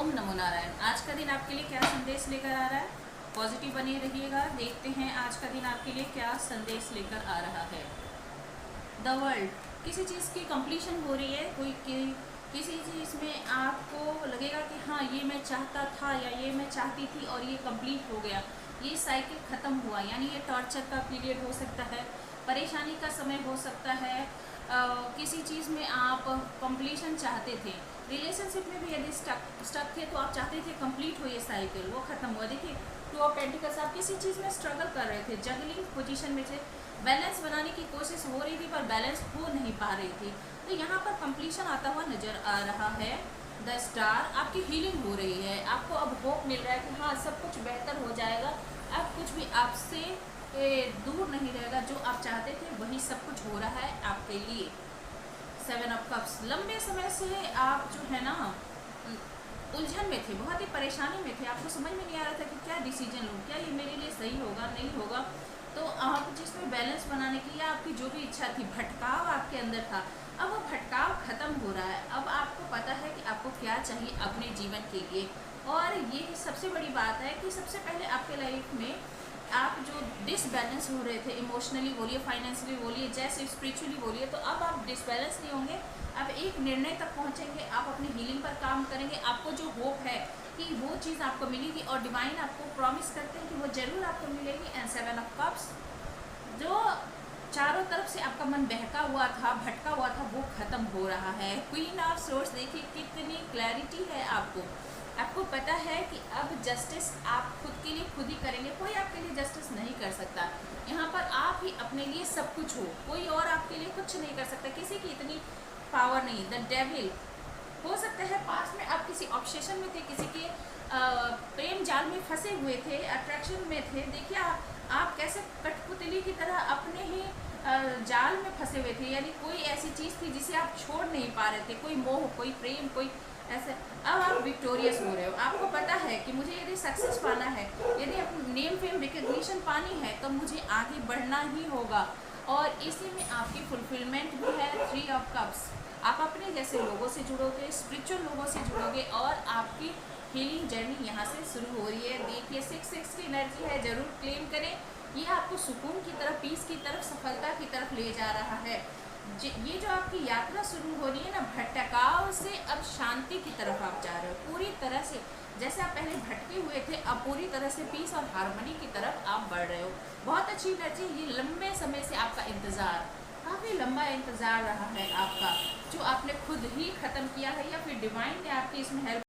ओम नमो नारायण। आज का दिन आपके लिए क्या संदेश लेकर आ रहा है? पॉजिटिव बने रहिएगा। देखते हैं आज का दिन आपके लिए क्या संदेश लेकर आ रहा है। द वर्ल्ड, किसी चीज़ की कंप्लीशन हो रही है, किसी चीज़ में आपको लगेगा कि हाँ ये मैं चाहता था या ये मैं चाहती थी और ये कंप्लीट हो गया, ये साइकिल ख़त्म हुआ। यानी ये टॉर्चर का पीरियड हो सकता है, परेशानी का समय हो सकता है। किसी चीज़ में आप कंप्लीशन चाहते थे, रिलेशनशिप में भी यदि स्टक थे तो आप चाहते थे कंप्लीट हो ये साइकिल, वो ख़त्म हुआ। देखिए टू ऑफ पेंटिकल्स, आप किसी चीज़ में स्ट्रगल कर रहे थे, जगलिंग पोजीशन में थे, बैलेंस बनाने की कोशिश हो रही थी पर बैलेंस हो नहीं पा रही थी। तो यहाँ पर कंप्लीशन आता हुआ नज़र आ रहा है। द स्टार, आपकी हीलिंग हो रही है, आपको अब होप मिल रहा है कि हाँ सब कुछ बेहतर हो जाएगा, अब कुछ भी आपसे दूर नहीं रहेगा, जो आप चाहते थे वही सब कुछ हो रहा है आपके लिए। सेवन ऑफ कप्स, लंबे समय से आप जो है ना उलझन में थे, बहुत ही परेशानी में थे, आपको समझ में नहीं आ रहा था कि क्या डिसीजन लूँ, क्या ये मेरे लिए सही होगा नहीं होगा। तो आप जिसमें बैलेंस बनाने की या आपकी जो भी इच्छा थी, भटकाव आपके अंदर था, अब वो भटकाव खत्म हो रहा है। अब आपको पता है कि आपको क्या चाहिए अपने जीवन के लिए। और ये सबसे बड़ी बात है कि सबसे पहले आपके लाइफ में आप जो डिसबैलेंस हो रहे थे, इमोशनली बोलिए, फाइनेंशियली बोलिए, जैसे स्पिरिचुअली बोलिए, तो अब आप डिसबैलेंस नहीं होंगे। अब एक निर्णय तक पहुंचेंगे, आप अपनी हीलिंग पर काम करेंगे। आपको जो होप है कि वो चीज़ आपको मिलेगी और डिवाइन आपको प्रॉमिस करते हैं कि वो ज़रूर आपको मिलेगी। एंड सेवन ऑफ कप्स, जो चारों तरफ से आपका मन बहका हुआ था, भटका हुआ था, वो खत्म हो रहा है। क्वीन ऑफ सोर्स, देखिए कितनी क्लैरिटी है आपको पता है कि अब जस्टिस आप खुद के लिए खुद ही करेंगे, कोई आपके लिए जस्टिस नहीं कर सकता। यहाँ पर आप ही अपने लिए सब कुछ हो, कोई और आपके लिए कुछ नहीं कर सकता, किसी की इतनी पावर नहीं। द डेविल, हो सकता है पास में आप किसी ऑब्सेशन में थे, किसी के प्रेम जाल में फंसे हुए थे, अट्रैक्शन में थे। देखिए आप कैसे कठपुतली की तरह अपने ही जाल में फंसे हुए थे, यानी कोई ऐसी चीज़ थी जिसे आप छोड़ नहीं पा रहे थे, कोई मोह, कोई प्रेम, कोई ऐसे। अब आप विक्टोरियस हो रहे हो, आपको पता है कि मुझे यदि सक्सेस पाना है, यदि नेम फेम रिकग्निशन पानी है, तो मुझे आगे बढ़ना ही होगा। और इसी में आपकी फुलफिलमेंट भी है। थ्री ऑफ कप्स, आप अपने जैसे लोगों से जुड़ोगे, स्पिरिचुअल लोगों से जुड़ोगे और आपकी हीलिंग जर्नी यहाँ से शुरू हो रही है। देखिए 6 की एनर्जी है, ज़रूर क्लेम करें। ये आपको सुकून की तरफ, पीस की तरफ, सफलता की तरफ ले जा रहा है। ये जो आपकी यात्रा शुरू हो रही है ना, भटकाव से अब शांति की तरफ आप जा रहे हो पूरी तरह से। जैसे आप पहले भटके हुए थे, अब पूरी तरह से पीस और हार्मनी की तरफ आप बढ़ रहे हो। बहुत अच्छी एनर्जी। ये लंबे समय से आपका इंतज़ार, काफ़ी लंबा इंतज़ार रहा है आपका, जो आपने खुद ही ख़त्म किया है या फिर डिवाइन ने आपकी इसमें हेल्प